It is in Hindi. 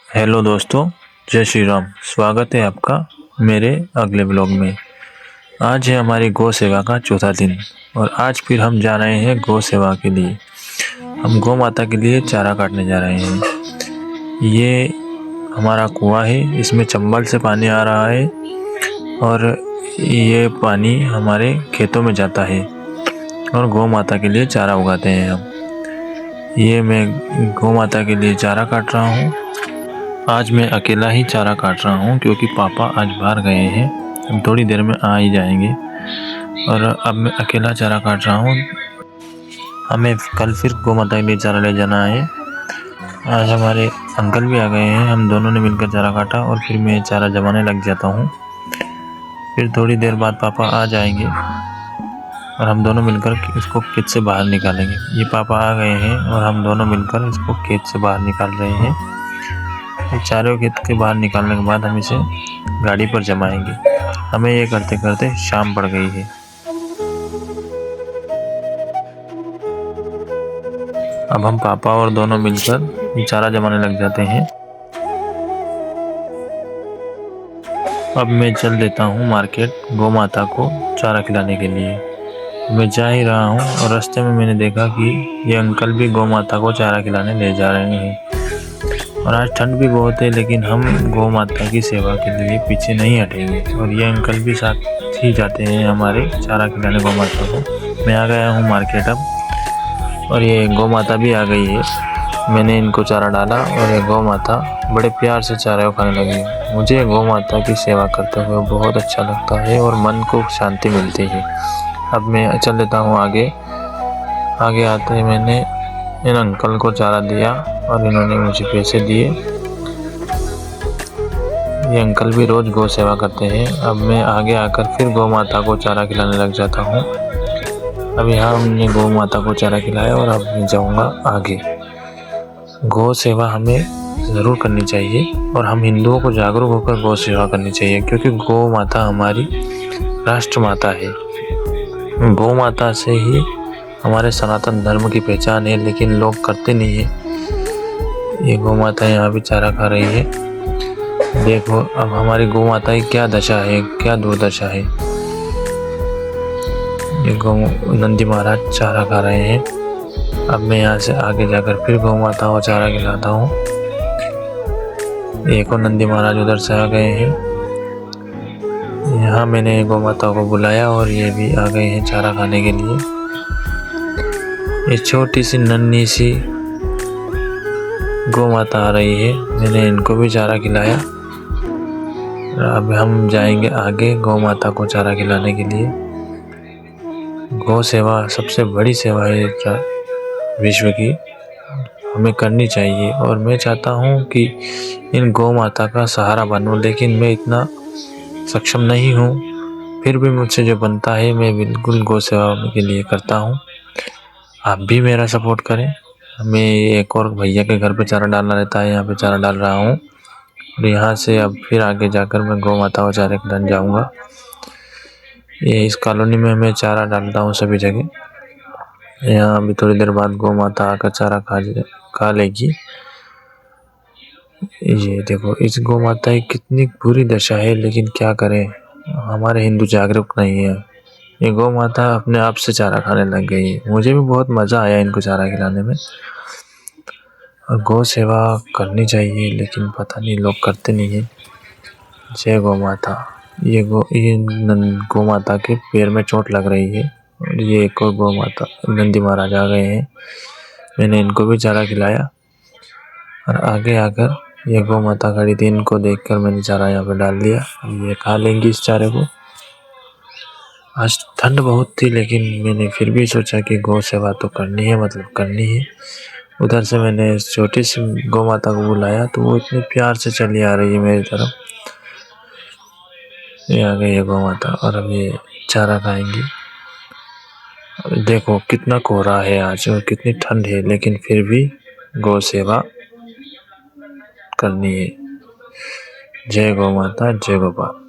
हेलो दोस्तों, जय श्री राम। स्वागत है आपका मेरे अगले ब्लॉग में। आज है हमारी गौ सेवा का चौथा दिन और आज फिर हम जा रहे हैं गौ सेवा के लिए। हम गौ माता के लिए चारा काटने जा रहे हैं। ये हमारा कुआं है, इसमें चंबल से पानी आ रहा है और ये पानी हमारे खेतों में जाता है और गौ माता के लिए चारा उगाते हैं हम। ये मैं गौ माता के लिए चारा काट रहा हूँ। आज मैं अकेला ही चारा काट रहा हूँ क्योंकि पापा आज बाहर गए हैं, हम थोड़ी देर में आ ही जाएंगे और अब मैं अकेला चारा काट रहा हूँ। हमें कल फिर गौ माता के लिए चारा ले जाना है। आज हमारे अंकल भी आ गए हैं, हम दोनों ने मिलकर चारा काटा और फिर मैं चारा जमाने लग जाता हूँ। फिर थोड़ी देर बाद पापा आ जाएंगे और हम दोनों मिलकर इसको खेत से बाहर निकालेंगे। ये पापा आ गए हैं और हम दोनों मिलकर इसको खेत से बाहर निकाल रहे हैं। चारों खेत के बाहर निकालने के बाद हम इसे गाड़ी पर जमाएंगे। हमें ये करते करते शाम पड़ गई है। अब हम पापा और दोनों मिलकर चारा जमाने लग जाते हैं। अब मैं चल देता हूँ मार्केट गौ माता को चारा खिलाने के लिए। मैं जा ही रहा हूँ और रास्ते में मैंने देखा कि ये अंकल भी गौ माता को चारा खिलाने ले जा रहे हैं। और आज ठंड भी बहुत है, लेकिन हम गौ माता की सेवा के लिए पीछे नहीं हटेंगे और ये अंकल भी साथ ही जाते हैं हमारे चारा खिलाने गौ माता को। मैं आ गया हूँ मार्केट अब और ये गौ माता भी आ गई है। मैंने इनको चारा डाला और ये गौ माता बड़े प्यार से चारा को खाने लगी। मुझे गौ माता की सेवा करते हुए बहुत अच्छा लगता है और मन को शांति मिलती है। अब मैं चल लेता हूँ आगे। आगे आते ही मैंने इन अंकल को चारा दिया और इन्होंने मुझे पैसे दिए। ये अंकल भी रोज़ गौ सेवा करते हैं। अब मैं आगे आकर फिर गौ माता को चारा खिलाने लग जाता हूँ। अब यहाँ हमने गौ माता को चारा खिलाया और अब मैं जाऊँगा आगे। गौ सेवा हमें ज़रूर करनी चाहिए और हम हिंदुओं को जागरूक होकर गौ सेवा करनी चाहिए, क्योंकि गौ माता हमारी राष्ट्र माता है। गौ माता से ही हमारे सनातन धर्म की पहचान है, लेकिन लोग करते नहीं है। ये गौ माता यहाँ भी चारा खा रही है। देखो अब हमारी गौ माता की क्या दशा है, क्या दुर्दशा है। ये गौ नंदी महाराज चारा खा रहे हैं। अब मैं यहाँ से आगे जाकर फिर गौ माता को चारा खिलाता हूँ। एक और नंदी महाराज उधर से आ गए हैं। यहाँ मैंने गौ माता को बुलाया और ये भी आ गए हैं चारा खाने के लिए। ये छोटी सी नन्ही सी गौ माता आ रही है, मैंने इनको भी चारा खिलाया। अब हम जाएंगे आगे गौ माता को चारा खिलाने के लिए। गौ सेवा सबसे बड़ी सेवा है विश्व की, हमें करनी चाहिए और मैं चाहता हूँ कि इन गौ माता का सहारा बनूं, लेकिन मैं इतना सक्षम नहीं हूँ। फिर भी मुझसे जो बनता है मैं बिल्कुल गौ सेवा के लिए करता हूँ। आप भी मेरा सपोर्ट करें। मैं एक और भैया के घर पे चारा डालना रहता है, यहाँ पे चारा डाल रहा हूँ और यहाँ से अब फिर आगे जाकर मैं गौ माता को चारे खिलाने जाऊँगा। ये इस कॉलोनी में मैं चारा डालता हूँ सभी जगह। यहाँ अभी थोड़ी देर बाद गौ माता आकर चारा खा लेगी। ये देखो इस गौ माता की कितनी बुरी दशा है, लेकिन क्या करें, हमारे हिंदू जागरूक नहीं है। ये गौ माता अपने आप से चारा खाने लग गई है। मुझे भी बहुत मज़ा आया इनको चारा खिलाने में। और गौ सेवा करनी चाहिए, लेकिन पता नहीं लोग करते नहीं हैं। जय गौ माता। ये गौ माता के पैर में चोट लग रही है और ये एक और गौ माता नंदी महाराज आ गए हैं। मैंने इनको भी चारा खिलाया और आगे आकर ये गौ माता खड़ी थी, इनको देखकर मैंने चारा यहाँ पे डाल दिया। ये खा लेंगी इस चारे को। आज ठंड बहुत थी, लेकिन मैंने फिर भी सोचा कि गौ सेवा तो करनी है, मतलब करनी है। उधर से मैंने छोटी सी गौ माता को बुलाया तो वो इतने प्यार से चली आ रही है मेरी तरफ। ये आ गई है गौ माता और अब ये चारा खाएंगी। देखो कितना कोहरा है आज और कितनी ठंड है, लेकिन फिर भी गौ सेवा करनी है। जय गौ माता, जय गोपाल।